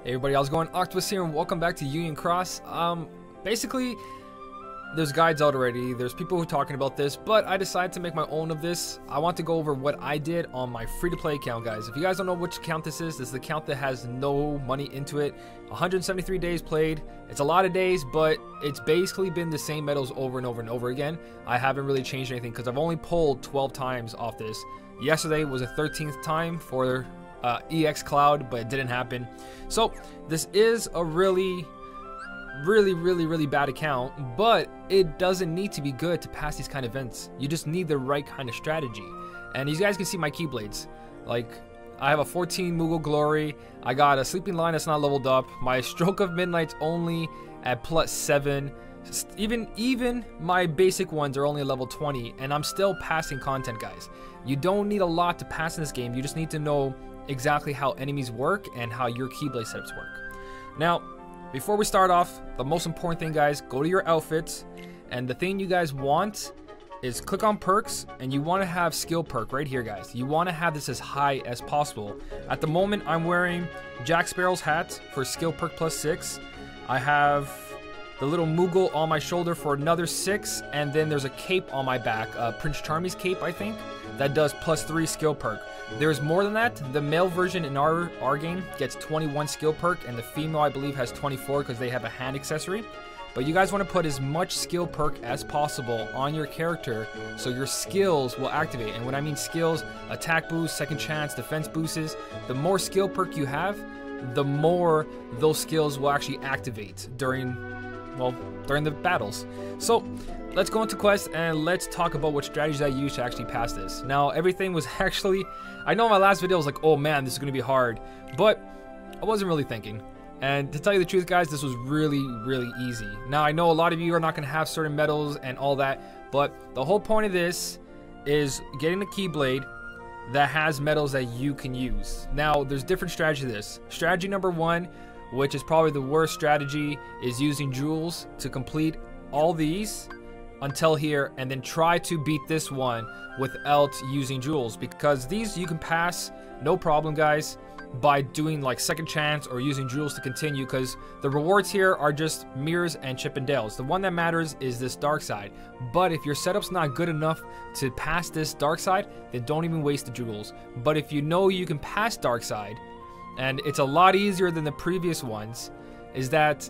Hey everybody, how's it going? Octopus here and welcome back to Union Cross. Basically, there's guides out already, there's people who are talking about this, but I decided to make my own of this. I want to go over what I did on my free-to-play account, guys. If you guys don't know which account this is the account that has no money into it. 173 days played. It's a lot of days, but it's basically been the same medals over and over and over again. I haven't really changed anything because I've only pulled 12 times off this. Yesterday was a 13th time for EX Cloud, but it didn't happen. So this is a really bad account, but it doesn't need to be good to pass these kind of events. You just need the right kind of strategy. And you guys can see my keyblades. Like, I have a 14 Moogle Glory. I got a Sleeping Lion that's not leveled up. My Stroke of Midnight's only at +7. Even my basic ones are only level 20, and I'm still passing content, guys. You don't need a lot to pass in this game. You just need to know exactly how enemies work and how your keyblade setups work. Now, before we start off, the most important thing, guys, go to your outfits, and the thing you guys want is click on perks, and you want to have skill perk right here, guys. You want to have this as high as possible. At the moment, I'm wearing Jack Sparrow's hat for skill perk +6. I have the little Moogle on my shoulder for another 6, and then there's a cape on my back, Prince Charmy's cape, I think, that does +3 skill perk. There's more than that. The male version in our game gets 21 skill perk, and the female, I believe, has 24 because they have a hand accessory. But you guys want to put as much skill perk as possible on your character so your skills will activate. And when I mean skills, attack boost, second chance, defense boosts, the more skill perk you have, the more those skills will actually activate during the battles. So let's go into quest and let's talk about what strategies I used to actually pass this. Now, everything was actually, I know in my last video I was like, oh man, this is gonna be hard, but I wasn't really thinking. And to tell you the truth, guys, this was really easy. Now, I know a lot of you are not gonna have certain medals and all that, but the whole point of this is getting the Keyblade that has medals that you can use. Now, there's different strategies to this. Strategy number 1, which is probably the worst strategy, is using jewels to complete all these until here, and then try to beat this one without using jewels, because these you can pass no problem, guys, by doing like second chance or using jewels to continue, because the rewards here are just mirrors and Chip and Dales. The one that matters is this dark side, but if your setup's not good enough to pass this dark side, then don't even waste the jewels. But if you know you can pass dark side, and it's a lot easier than the previous ones, is that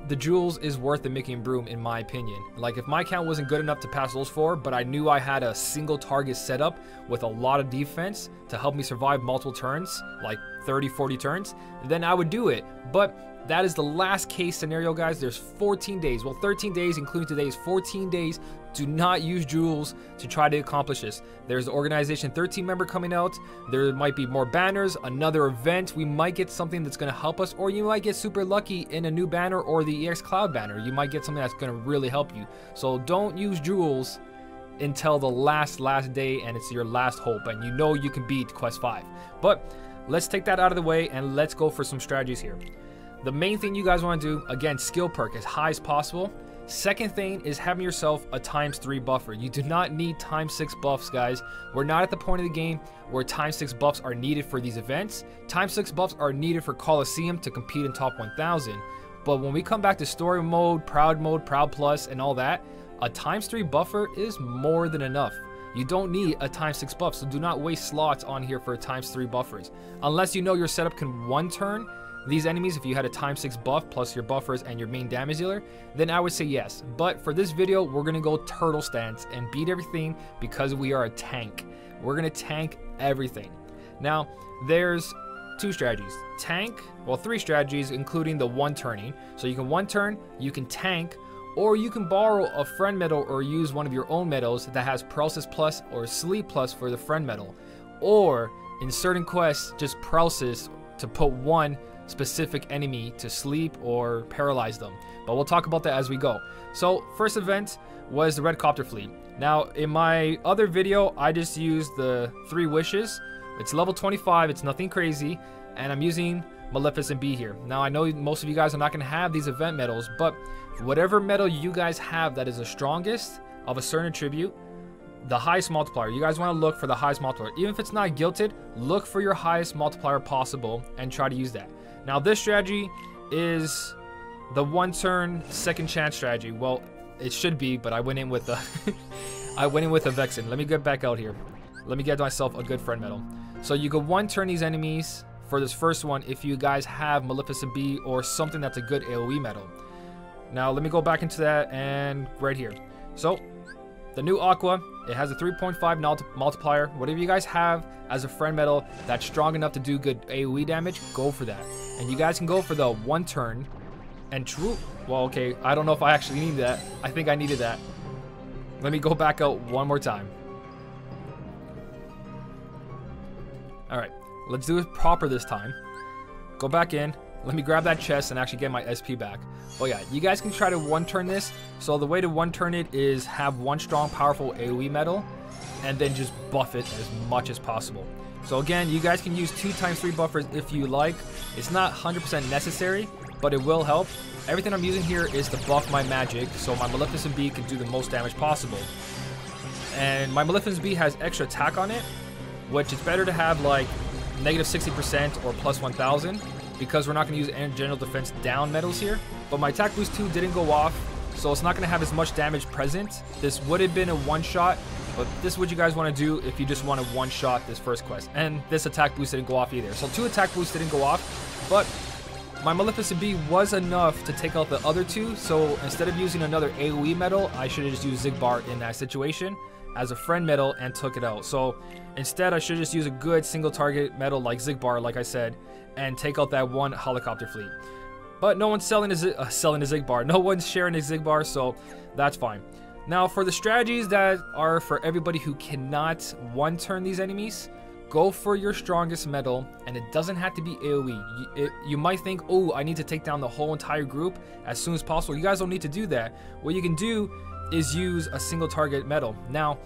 the jewels is worth the Mickey and Broom, in my opinion. Like, if my count wasn't good enough to pass those 4, but I knew I had a single target setup with a lot of defense to help me survive multiple turns, like 30-40 turns, then I would do it. But that is the last case scenario, guys. There's 14 days, well, 13 days including today's 14 days. Do not use jewels to try to accomplish this. There's the Organization 13 member coming out. There might be more banners, another event. We might get something that's going to help us, or you might get super lucky in a new banner or the EX Cloud banner. You might get something that's going to really help you. So don't use jewels until the last day, and it's your last hope, and you know you can beat Quest 5. But let's take that out of the way, and let's go for some strategies here. The main thing you guys want to do, again, skill perk as high as possible. Second thing is having yourself a ×3 buffer. You do not need ×6 buffs, guys. We're not at the point of the game where ×6 buffs are needed for these events. ×6 buffs are needed for Coliseum to compete in top 1000. But when we come back to story mode, Proud Plus, and all that, a ×3 buffer is more than enough. You don't need a ×6 buff, so do not waste slots on here for ×3 buffers. Unless you know your setup can one turn these enemies, if you had a ×6 buff plus your buffers and your main damage dealer, then I would say yes. But for this video, we're gonna go turtle stance and beat everything because we are a tank. We're gonna tank everything. Now, there's 2 strategies. Tank, well, 3 strategies, including the one turning. So you can one turn, you can tank, or you can borrow a friend medal or use one of your own medals that has Paralysis Plus or Sleep Plus for the friend medal. Or in certain quests, just Paralysis to put one specific enemy to sleep or paralyze them. But we'll talk about that as we go. So first event was the Red Copter Fleet. Now, in my other video, I just used the 3 wishes. It's level 25, it's nothing crazy, and I'm using Maleficent B here. Now, I know most of you guys are not going to have these event medals, but whatever medal you guys have that is the strongest of a certain attribute, the highest multiplier, you guys want to look for the highest multiplier. Even if it's not guilted, look for your highest multiplier possible and try to use that. Now this strategy is the 1 turn second chance strategy. Well, it should be, but I went in with a I went in with a Vexen. Let me get back out here. Let me get myself a good friend medal. So you can 1 turn these enemies for this first one if you guys have Maleficent B or something that's a good AoE medal. Now let me go back into that and right here. So the new Aqua, it has a 3.5 multiplier. Whatever you guys have as a friend medal that's strong enough to do good AoE damage, go for that. And you guys can go for the 1 turn and true. Well, okay, I don't know if I actually need that. I think I needed that. Let me go back out one more time. Alright, let's do it proper this time. Go back in. Let me grab that chest and actually get my SP back. Oh yeah, you guys can try to 1 turn this. So the way to 1 turn it is have 1 strong, powerful AoE medal and then just buff it as much as possible. So again, you guys can use 2x3 buffers if you like. It's not 100% necessary, but it will help. Everything I'm using here is to buff my magic, so my Maleficent B can do the most damage possible. And my Maleficent B has extra attack on it, which it's better to have like negative 60% or plus 1000, because we're not going to use any general defense down medals here. But my attack boost 2 didn't go off, so it's not going to have as much damage present. This would have been a 1-shot, but this is what you guys want to do if you just want to 1-shot this first quest. And this attack boost didn't go off either. So 2 attack boosts didn't go off, but my Maleficent B was enough to take out the other 2, so instead of using another AoE medal, I should have just used Xigbar in that situation as a friend medal and took it out. So instead, I should just use a good single target medal like Xigbar, like I said, and take out that 1 helicopter fleet. But no one's selling a Xigbar. No one's sharing a Xigbar, so that's fine. Now, for the strategies that are for everybody who cannot 1-turn these enemies, go for your strongest medal, and it doesn't have to be AoE. You might think, oh, I need to take down the whole entire group as soon as possible. You guys don't need to do that. What you can do is use a single target medal. Now,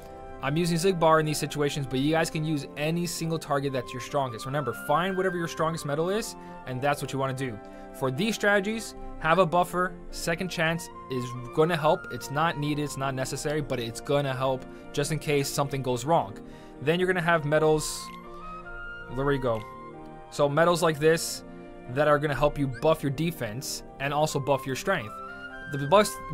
I'm using Xigbar in these situations, but you guys can use any single target that's your strongest. Remember, find whatever your strongest medal is, and that's what you want to do. For these strategies, have a buffer. Second chance is going to help. It's not needed, it's not necessary, but it's going to help just in case something goes wrong. Then you're going to have medals. Where you go? So medals like this that are going to help you buff your defense and also buff your strength. The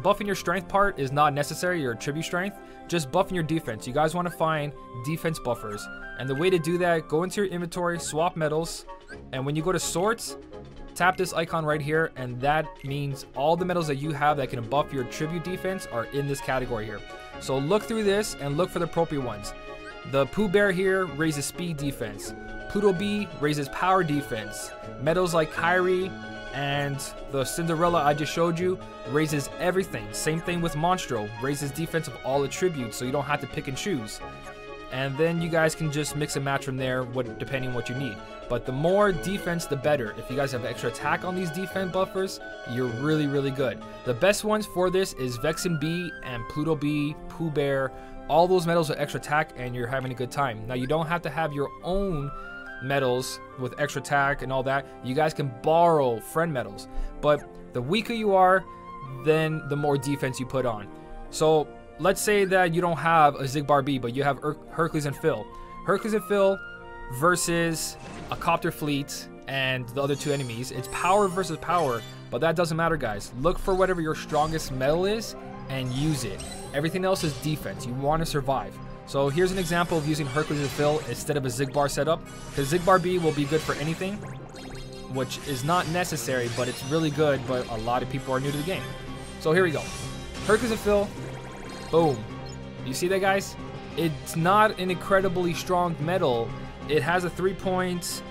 buffing your strength part is not necessary, your tribute strength. Just buffing your defense. You guys want to find defense buffers. And the way to do that, go into your inventory, swap medals, and when you go to sorts, tap this icon right here, and that means all the medals that you have that can buff your tribute defense are in this category here. So look through this and look for the appropriate ones. The Pooh Bear here raises speed defense. Pluto B raises power defense. Medals like Kyrie and the Cinderella I just showed you raises everything. Same thing with Monstro, raises defense of all attributes, so you don't have to pick and choose. And then you guys can just mix and match from there, depending on what you need. But the more defense, the better. If you guys have extra attack on these defense buffers, you're really, really good. The best ones for this is Vexen B and Pluto B, Pooh Bear. All those medals are extra attack, and you're having a good time. Now, you don't have to have your own medals with extra attack and all that. You guys can borrow friend medals, but the weaker you are, then the more defense you put on. So let's say that you don't have a Xigbar B, but you have Hercules and Phil. Hercules and Phil versus a copter fleet and the other 2 enemies. It's power versus power, but that doesn't matter, guys. Look for whatever your strongest medal is and use it. Everything else is defense. You want to survive. So here's an example of using Hercules and Phil instead of a Xigbar setup, because Xigbar B will be good for anything, which is not necessary, but it's really good, but a lot of people are new to the game. So here we go. Hercules and Phil, boom. You see that, guys? It's not an incredibly strong medal. It has a 3-point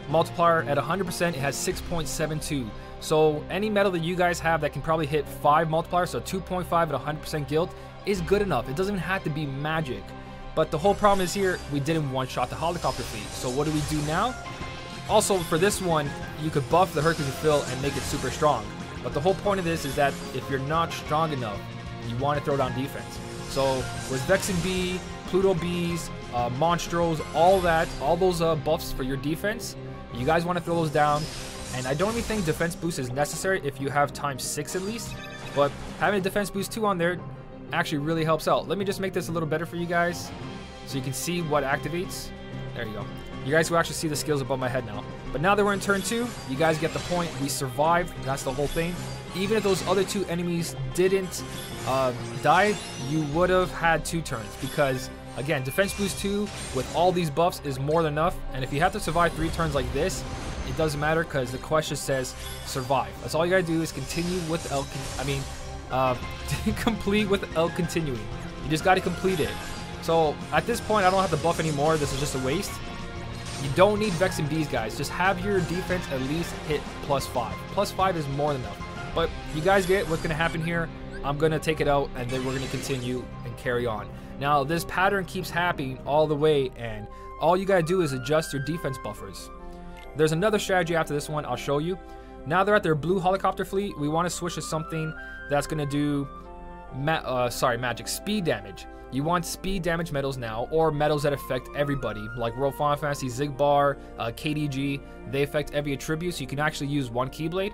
multiplier. At 100%, it has 6.72. So any medal that you guys have that can probably hit 5 multipliers, so 2.5 at 100% guild, is good enough. It doesn't have to be magic. But the whole problem is here, we didn't 1-shot the helicopter fleet. So what do we do now? Also, for this one, you could buff the Hercules and Phil and make it super strong. But the whole point of this is that if you're not strong enough, you want to throw down defense. So with Vexen B, Pluto Bs, Monstros, all those buffs for your defense, you guys want to throw those down. And I don't even think defense boost is necessary if you have ×6 at least. But having a defense boost 2 on there actually really helps out. Let me just make this a little better for you guys so you can see what activates. There you go. You guys will actually see the skills above my head now. But now that we're in turn 2, you guys get the point. We survived. That's the whole thing. Even if those other 2 enemies didn't die, you would have had 2 turns. Because, again, defense boost 2 with all these buffs is more than enough. And if you have to survive 3 turns like this, it doesn't matter because the question says survive. That's all you gotta do is continue with complete with L continuing. You just gotta complete it. So at this point, I don't have to buff anymore. This is just a waste. You don't need Vexen B's, guys. Just have your defense at least hit +5. +5 is more than enough. But you guys get what's gonna happen here. I'm gonna take it out and then we're gonna continue and carry on. Now this pattern keeps happening all the way, and all you gotta do is adjust your defense buffers. There's another strategy after this one I'll show you. Now they're at their blue helicopter fleet, we want to switch to something that's going to do magic speed damage. You want speed damage medals now, or medals that affect everybody, like World Final Fantasy, Xigbar, KDG. They affect every attribute, so you can actually use 1 Keyblade.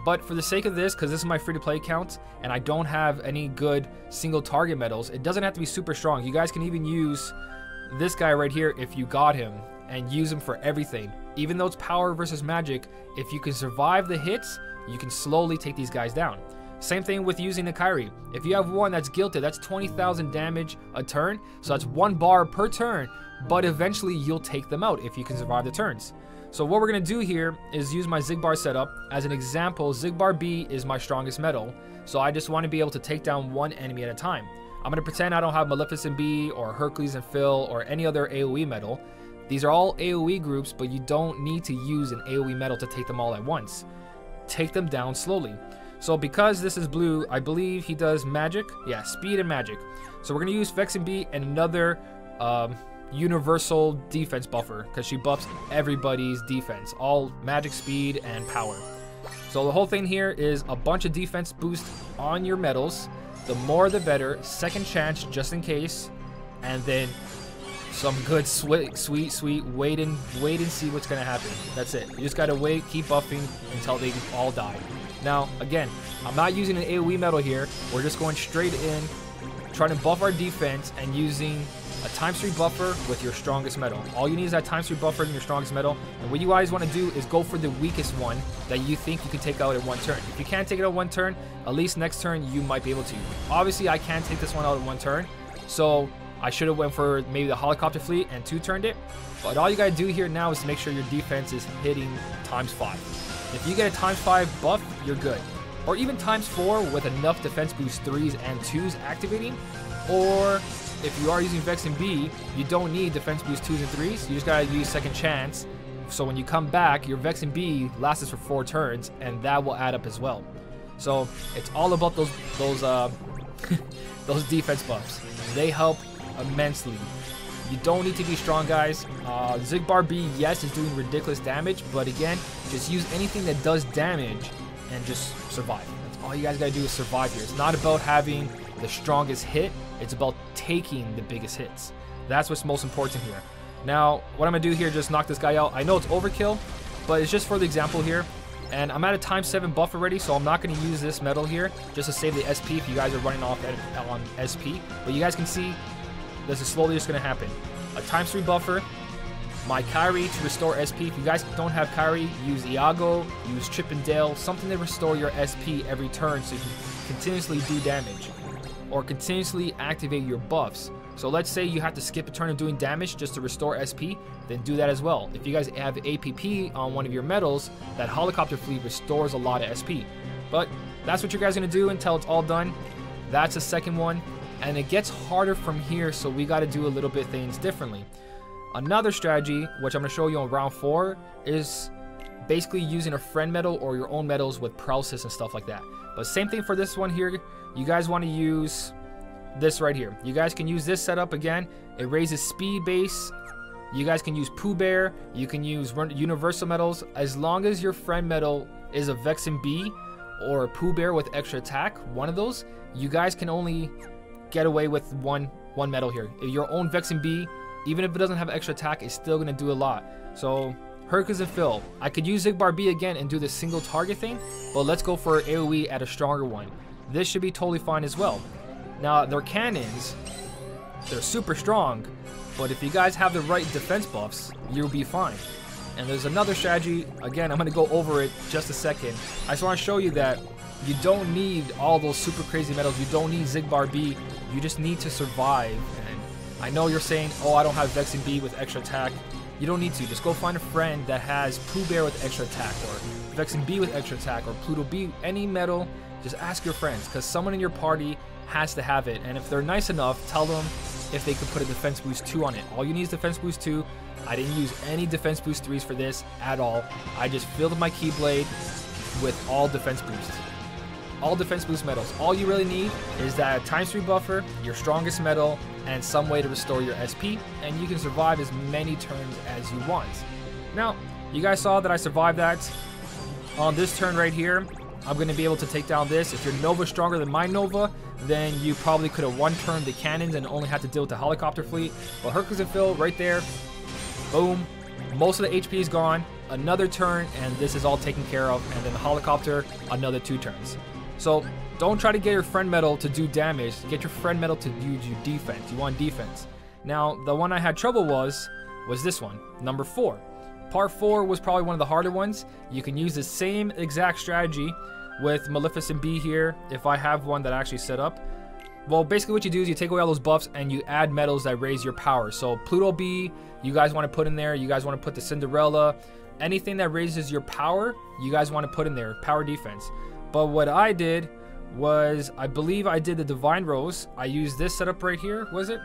But for the sake of this, because this is my free-to-play account, and I don't have any good single target medals, it doesn't have to be super strong. You guys can even use this guy right here if you got him, and use him for everything. Even though it's power versus magic, if you can survive the hits, you can slowly take these guys down. Same thing with using the Kairi. If you have one that's gilted, that's 20,000 damage a turn, so that's 1 bar per turn, but eventually you'll take them out if you can survive the turns. So what we're gonna do here is use my Xigbar setup. As an example, Xigbar B is my strongest medal, so I just want to be able to take down 1 enemy at a time. I'm gonna pretend I don't have Maleficent B or Hercules and Phil or any other AoE medal. These are all AoE groups, but you don't need to use an AoE medal to take them all at once. Take them down slowly. So because this is blue, I believe he does magic. Yeah, speed and magic. So we're going to use Vexen B and another universal defense buffer, because she buffs everybody's defense. All magic, speed, and power. So the whole thing here is a bunch of defense boost on your medals. The more the better. Second chance just in case. And then some good sweet wait and see what's gonna happen. That's it. You just gotta wait, keep buffing until they all die. Now again, I'm not using an AoE medal here. We're just going straight in, trying to buff our defense and using a ×3 buffer with your strongest medal. All you need is that ×3 buffer and your strongest medal. And what you guys want to do is go for the weakest one that you think you can take out in 1 turn. If you can't take it out 1 turn, at least next turn you might be able to. Obviously I can't take this one out in 1 turn, so I should have went for maybe the helicopter fleet and 2-turned it. But all you gotta do here now is to make sure your defense is hitting ×5. If you get a ×5 buff, you're good. Or even ×4 with enough defense boost 3s and 2s activating. Or if you are using Vexen B, you don't need defense boost 2s and 3s. You just gotta use second chance. So when you come back, your Vexen B lasts for 4 turns, and that will add up as well. So it's all about those those defense buffs. They help immensely. You don't need to be strong, guys. Xigbar B, yes, is doing ridiculous damage, but again, just use anything that does damage and just survive. That's all you guys gotta do is survive here. It's not about having the strongest hit, it's about taking the biggest hits. That's what's most important here. Now, what I'm gonna do here, just knock this guy out. I know it's overkill, but it's just for the example here. And I'm at a ×7 buff already, so I'm not gonna use this medal here just to save the SP if you guys are running off on SP. But you guys can see this is slowly just gonna happen. A ×3 buffer, my Kairi to restore SP. If you guys don't have Kairi, use Iago, use Chip and Dale, something to restore your SP every turn so you can continuously do damage or continuously activate your buffs. So let's say you have to skip a turn of doing damage just to restore SP, then do that as well. If you guys have APP on one of your medals, that helicopter fleet restores a lot of SP. But that's what you guys are gonna do until it's all done. That's the second one. And it gets harder from here, so we got to do a little bit things differently. Another strategy, which I'm going to show you on round 4, is basically using a friend medal or your own medals with paralysis and stuff like that. But same thing for this one here. You guys want to use this right here. You guys can use this setup again. It raises speed base. You guys can use Pooh Bear. You can use universal medals. As long as your friend medal is a Vexen B or a Pooh Bear with extra attack, one of those, you guys can only get away with one medal here. Your own Vexen B, even if it doesn't have extra attack, it's still gonna do a lot. So Hercules and Phil, I could use Xigbar B again and do the single target thing, but let's go for AoE at a stronger one. This should be totally fine as well. Now their cannons, they're super strong, but if you guys have the right defense buffs, you'll be fine. And there's another strategy. Again, I'm going to go over it just a second. I just want to show you that you don't need all those super crazy medals. You don't need Zigbar B. You just need to survive. And I know you're saying, oh, I don't have Vexen B with extra attack. You don't need to. Just go find a friend that has Pooh Bear with extra attack, or Vexen B with extra attack, or Pluto B, any medal. Just ask your friends, because someone in your party has to have it. And if they're nice enough, tell them if they could put a defense boost 2 on it. All you need is defense boost 2. I didn't use any defense boost 3s for this at all. I just filled my Keyblade with all defense boosts. All defense boost medals. All you really need is that ×3 buffer, your strongest medal, and some way to restore your SP, and you can survive as many turns as you want. Now, you guys saw that I survived that. On this turn right here, I'm going to be able to take down this. If your Nova is stronger than my Nova, then you probably could have one-turned the cannons and only had to deal with the helicopter fleet. But Hercules and Phil right there, boom, most of the HP is gone. Another turn, and this is all taken care of. And then the helicopter, another 2 turns. So don't try to get your friend medal to do damage. Get your friend medal to use your defense. You want defense. Now, the one I had trouble was this one, number 4. Part 4 was probably one of the harder ones. You can use the same exact strategy with Maleficent B here, if I have one that I actually set up. Well, basically what you do is you take away all those buffs and you add medals that raise your power. So Pluto B, you guys want to put in there. You guys want to put the Cinderella. Anything that raises your power, you guys want to put in there. Power defense. But what I did was, I believe I did the Divine Rose. I used this setup right here, was it?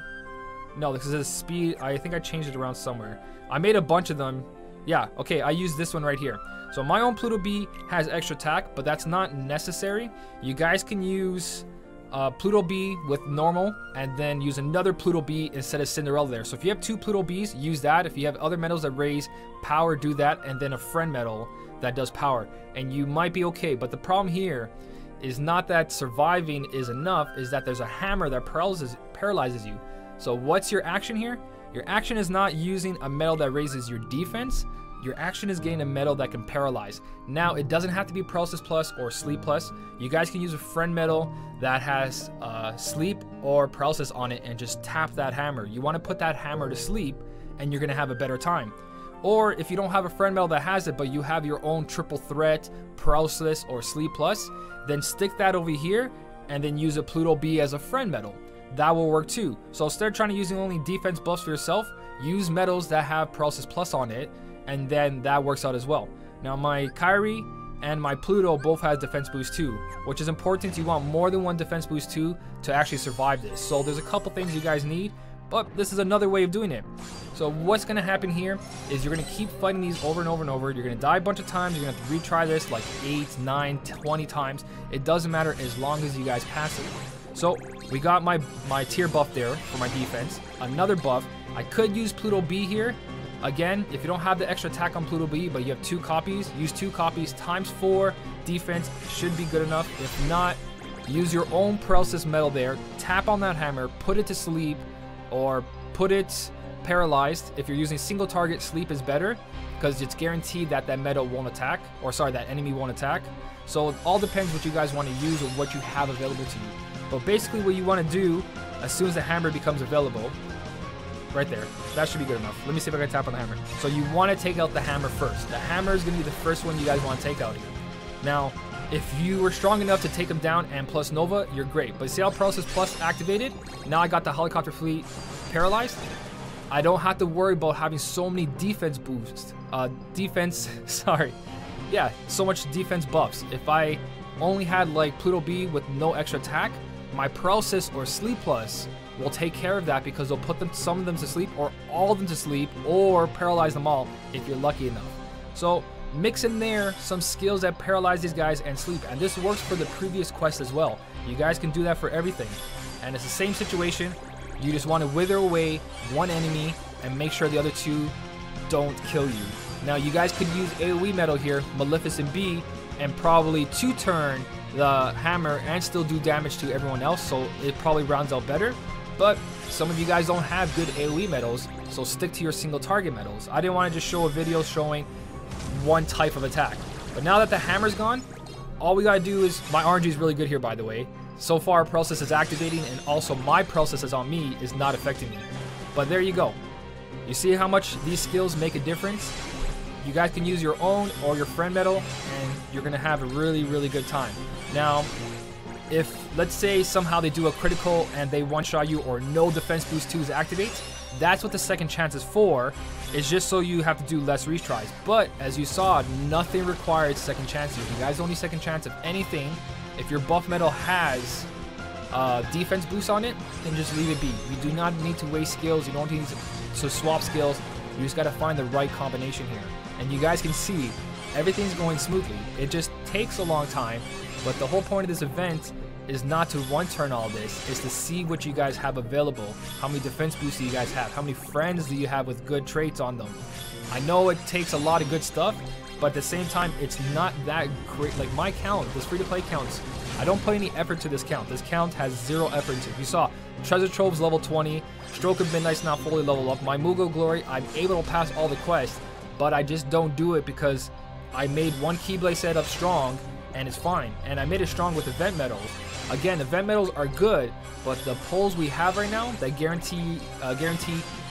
No, this is a speed. I think I changed it around somewhere. I made a bunch of them. Yeah, okay, I used this one right here. So my own Pluto B has extra attack, but that's not necessary. You guys can use Pluto B with normal, and then use another Pluto B instead of Cinderella there. So if you have 2 Pluto Bs, use that. If you have other medals that raise power, do that, and then a friend medal that does power. And you might be okay, but the problem here is not that surviving is enough, is that there's a hammer that paralyzes you. So what's your action here? Your action is not using a medal that raises your defense. Your action is getting a medal that can paralyze. Now, it doesn't have to be Paralysis Plus or Sleep Plus. You guys can use a friend medal that has Sleep or Paralysis on it and just tap that hammer. You want to put that hammer to sleep and you're going to have a better time. Or if you don't have a friend medal that has it, but you have your own triple threat, Paralysis or Sleep Plus, then stick that over here and then use a Pluto B as a friend medal. That will work too. So instead of trying to using only defense buffs for yourself, use medals that have Paralysis Plus on it, and then that works out as well. Now my Kyrie and my Pluto both has defense boost 2, which is important. You want more than one defense boost 2 to actually survive this. So there's a couple things you guys need, but this is another way of doing it. So what's going to happen here is you're going to keep fighting these over and over and over. You're going to die a bunch of times. You're going to have to retry this like 8, 9, 20 times. It doesn't matter as long as you guys pass it. So we got my tier buff there for my defense. Another buff. I could use Pluto B here. Again, if you don't have the extra attack on Pluto B, but you have 2 copies, use 2 copies times 4 defense should be good enough. If not, use your own Paralysis medal there. Tap on that hammer, put it to sleep, or put it paralyzed. If you're using single target, sleep is better because it's guaranteed that that medal won't attack, or sorry, that enemy won't attack. So it all depends what you guys want to use or what you have available to you. But basically what you want to do as soon as the hammer becomes available, right there, that should be good enough. Let me see if I can tap on the hammer. So you want to take out the hammer first. The hammer is going to be the first one you guys want to take out here. Now, if you were strong enough to take him down and plus Nova, you're great. But see how Paralysis Plus activated? Now I got the helicopter fleet paralyzed. I don't have to worry about having so many defense boosts. So much defense buffs. If I only had like Pluto B with no extra attack, my Paralysis or Sleep Plus will take care of that because they'll put some of them to sleep or all of them to sleep or paralyze them all if you're lucky enough. So mix in there some skills that paralyze these guys and sleep, and this works for the previous quest as well. You guys can do that for everything, and it's the same situation. You just want to wither away one enemy and make sure the other 2 don't kill you. Now you guys could use AoE medal here, Maleficent B, and probably 2-turn the hammer and still do damage to everyone else, so it probably rounds out better. But some of you guys don't have good AoE medals, so stick to your single target medals. I didn't want to just show a video showing one type of attack. But now that the hammer's gone, all we gotta do is, my RNG is really good here by the way. So far Paralysis is activating, and also my Paralysis is on me is not affecting me. But there you go. You see how much these skills make a difference? You guys can use your own or your friend medal, and you're gonna have a really, really good time. Now, if let's say somehow they do a critical and they one-shot you, or no defense boost 2s activate, that's what the second chance is for. It's just so you have to do less retries. But as you saw, nothing requires second chance here. You guys don't need second chance. If anything, if your buff medal has defense boost on it, then just leave it be. You do not need to waste skills. You don't need to swap skills. You just got to find the right combination here. And you guys can see everything's going smoothly. It just takes a long time, but the whole point of this event is not to one-turn all this, is to see what you guys have available. How many defense boosts do you guys have? How many friends do you have with good traits on them? I know it takes a lot of good stuff, but at the same time, it's not that great. Like my count, this free-to-play counts, I don't put any effort to this count. This count has 0 effort into it. You saw, Treasure Trove's level 20, Stroke of Midnight's not fully leveled up. My Moogle Glory, I'm able to pass all the quests, but I just don't do it because I made one Keyblade setup strong, and it's fine. And I made it strong with event medals. Again, event medals are good, but the pulls we have right now that guarantee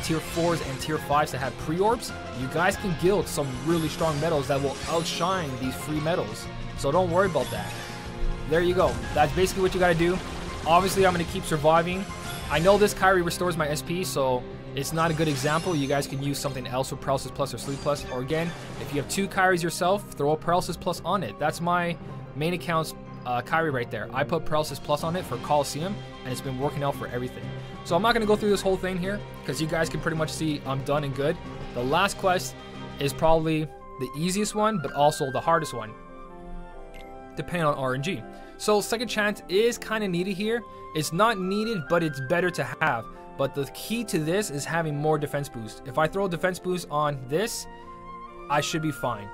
tier 4s and tier 5s to have pre-orbs, you guys can guild some really strong medals that will outshine these free medals. So don't worry about that. There you go. That's basically what you gotta do. Obviously, I'm gonna keep surviving. I know this Kyrie restores my SP, so it's not a good example. You guys can use something else with Paralysis Plus or Sleep Plus. Or again, if you have 2 Kyries yourself, throw a Paralysis Plus on it. That's my main account's Kyrie right there. I put Paralysis Plus on it for Coliseum, and it's been working out for everything. So I'm not going to go through this whole thing here, because you guys can pretty much see I'm done and good. The last quest is probably the easiest one, but also the hardest one, depending on RNG. So second chance is kind of needed here. It's not needed, but it's better to have. But the key to this is having more defense boost. If I throw a defense boost on this, I should be fine.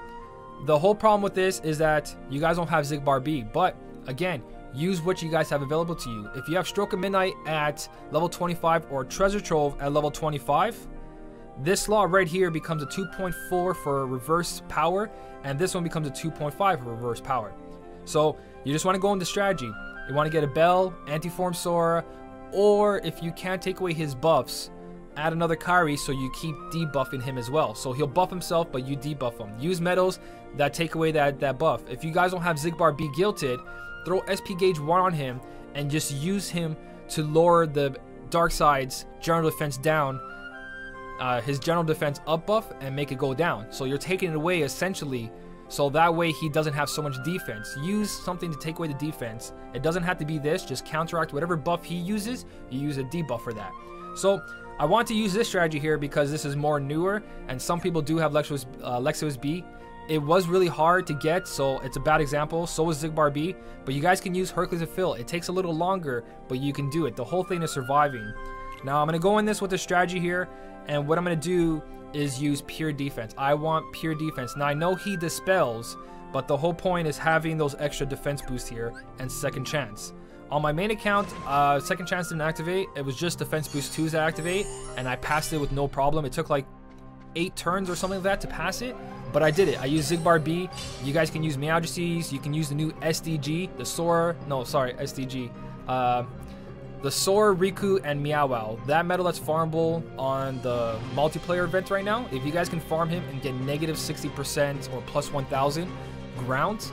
The whole problem with this is that you guys don't have Zigbar B, but again, use what you guys have available to you. If you have Stroke of Midnight at level 25 or Treasure Trove at level 25, this slot right here becomes a 2.4 for reverse power, and this one becomes a 2.5 for reverse power. So you just want to go into strategy. You want to get a Bell, Antiform Sora, or if you can't take away his buffs, add another Kyrie so you keep debuffing him as well. So he'll buff himself, but you debuff him. Use medals that take away that buff. If you guys don't have Zigbar B guilted, throw SP Gauge 1 on him and just use him to lower the Dark Side's general defense down, his general defense up buff, and make it go down. So you're taking it away essentially, so that way he doesn't have so much defense. Use something to take away the defense. It doesn't have to be this, just counteract whatever buff he uses, you use a debuff for that. So I want to use this strategy here because this is more newer, and some people do have Lexus B. It was really hard to get, so it's a bad example. So is Zigbar B, but you guys can use Hercules and Phil. It takes a little longer, but you can do it. The whole thing is surviving. Now I'm going to go in this with a strategy here, and what I'm going to do is use pure defense. I want pure defense. Now I know he dispels, but the whole point is having those extra defense boosts here and second chance. On my main account, second chance didn't activate. It was just defense boost 2s to activate, and I passed it with no problem. It took like 8 turns or something like that to pass it, but I did it. I used Zigbar B. You guys can use Meowgies. You can use the new SDG, the Sora, no, sorry, SDG. The Sora, Riku, and Meow. That medal that's farmable on the multiplayer event right now, if you guys can farm him and get negative 60% or plus 1000 ground,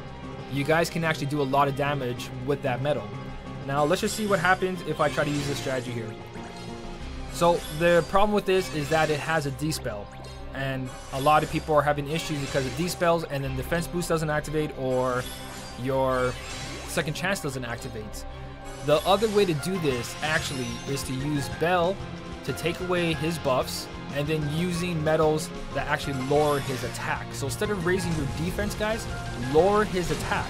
you guys can actually do a lot of damage with that medal. Now let's just see what happens if I try to use this strategy here. So the problem with this is that it has a D-spell, and a lot of people are having issues because it D-spells and then defense boost doesn't activate, or your second chance doesn't activate. The other way to do this actually is to use Bell to take away his buffs, and then using medals that actually lower his attack. So instead of raising your defense, guys, lower his attack.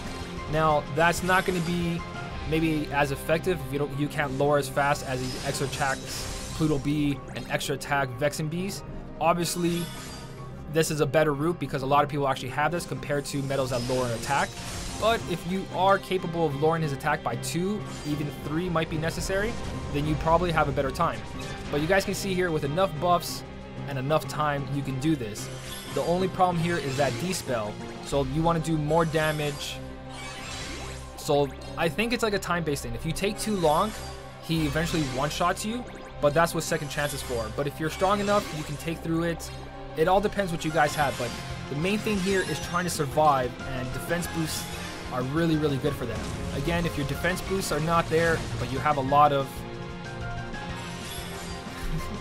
Now that's not going to be maybe as effective if you can't lower as fast as these extra attacks, Pluto B, and extra attack Vexen Bs. Obviously, this is a better route because a lot of people actually have this compared to medals that lower an attack. But if you are capable of lowering his attack by 2, even 3 might be necessary, then you probably have a better time. But you guys can see here with enough buffs and enough time, you can do this. The only problem here is that D-spell. So you want to do more damage. So I think it's like a time-based thing. If you take too long, he eventually one-shots you, but that's what second chance is for. But if you're strong enough, you can take through it. It all depends what you guys have, but The main thing here is trying to survive, and defense boosts are really, really good for that. Again, if your defense boosts are not there, but you have a lot of...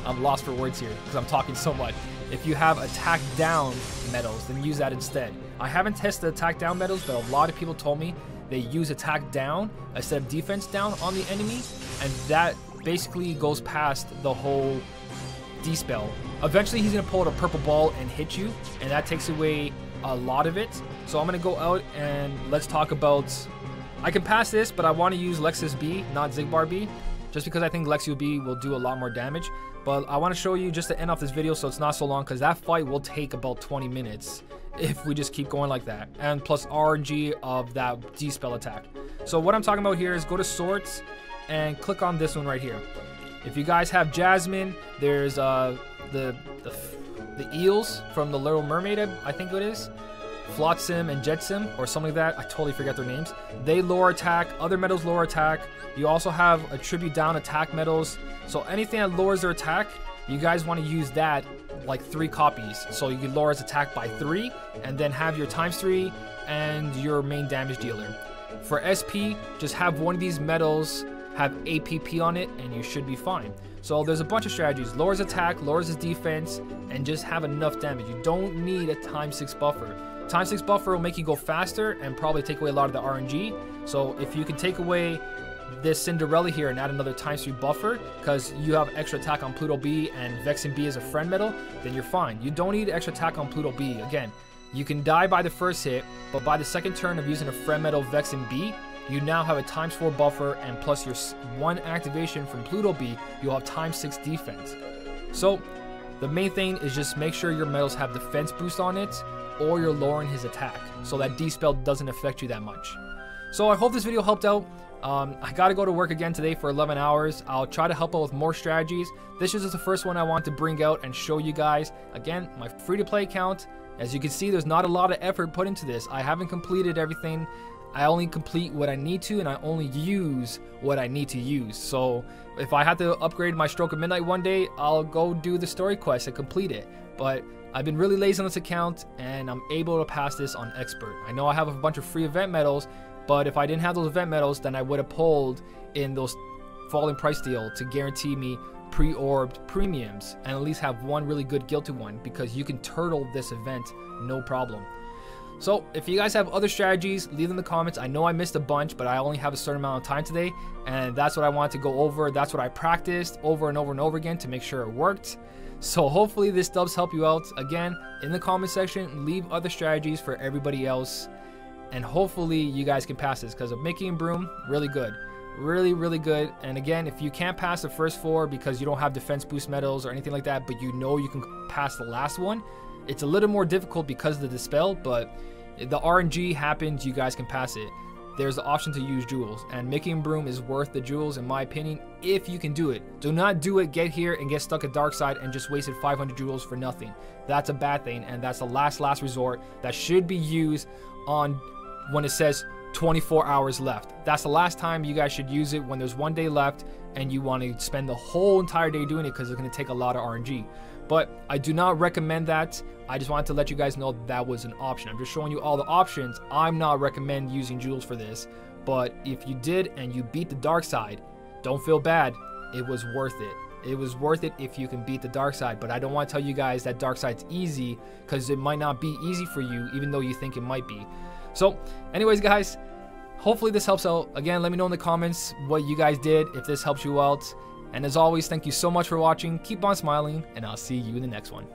I'm lost for words here because I'm talking so much. If you have attack down medals, then use that instead. I haven't tested attack down medals, but a lot of people told me they use attack down instead of defense down on the enemy, and that basically goes past the whole D-spell. Eventually he's going to pull out a purple ball and hit you, and that takes away a lot of it. So I'm going to go out and let's talk about... I can pass this, but I want to use Lexus B, not Zigbar B, just because I think Lexus B will do a lot more damage. But I want to show you just to end off this video so it's not so long, because that fight will take about 20 minutes if we just keep going like that. And plus RNG of that D-spell attack. So what I'm talking about here is go to Swords and click on this one right here. If you guys have Jasmine, there's the eels from the Little Mermaid, I think it is. Flotsam and Jetsam or something like that. I totally forget their names. They lower attack. Other medals lower attack. You also have attribute down attack medals. So anything that lowers their attack, you guys want to use that like 3 copies. So you can lower his attack by 3 and then have your ×3 and your main damage dealer. For SP, just have one of these medals have APP on it and you should be fine. So there's a bunch of strategies. Lowers attack, lowers his defense, and just have enough damage. You don't need a ×6 buffer. ×6 buffer will make you go faster and probably take away a lot of the RNG. So if you can take away this Cinderella here and add another ×3 buffer, because you have extra attack on Pluto B and Vexen B as a friend medal, then you're fine. You don't need extra attack on Pluto B. Again, you can die by the first hit, but by the second turn of using a friend medal Vexen B, you now have a ×4 buffer, and plus your 1 activation from Pluto B, you'll have ×6 defense. So the main thing is just make sure your medals have defense boost on it, or you're lowering his attack, so that D-spell doesn't affect you that much. So I hope this video helped out. I gotta go to work again today for 11 hours. I'll try to help out with more strategies. This is just the first one I want to bring out and show you guys. Again, my free-to-play account. As you can see, there's not a lot of effort put into this. I haven't completed everything. I only complete what I need to, and I only use what I need to use. So if I have to upgrade my Stroke of Midnight one day, I'll go do the story quest and complete it. But I've been really lazy on this account, and I'm able to pass this on Expert. I know I have a bunch of free event medals, but if I didn't have those event medals, then I would have pulled in those falling price deal to guarantee me pre-orbed premiums, and at least have one really good guilty one, because you can turtle this event no problem. So if you guys have other strategies, leave them in the comments. I know I missed a bunch, but I only have a certain amount of time today, and that's what I wanted to go over. That's what I practiced over and over and over again to make sure it worked. So hopefully this does help you out. Again, in the comment section, leave other strategies for everybody else, and hopefully you guys can pass this, because of Mickey and Broom, really good. Really, really good. And again, if you can't pass the first 4 because you don't have defense boost medals or anything like that, but you know you can pass the last one, it's a little more difficult because of the dispel, but the RNG happens, you guys can pass it. There's the option to use jewels, and Mickey and Broom is worth the jewels in my opinion, if you can do it. Do not do it, get here and get stuck at Dark Side and just wasted 500 jewels for nothing. That's a bad thing, and that's the last resort that should be used on when it says 24 hours left. That's the last time you guys should use it, when there's 1 day left and you want to spend the whole entire day doing it, because it's going to take a lot of RNG. But I do not recommend that. I just wanted to let you guys know that was an option. I'm just showing you all the options. I'm not recommend using jewels for this, but if you did and you beat the dark side, don't feel bad. It was worth it. It was worth it if you can beat the dark side, but I don't want to tell you guys that dark side's easy, because it might not be easy for you, even though you think it might be. So anyways guys, hopefully this helps out. Again, let me know in the comments what you guys did, if this helps you out. And as always, thank you so much for watching. Keep on smiling, and I'll see you in the next one.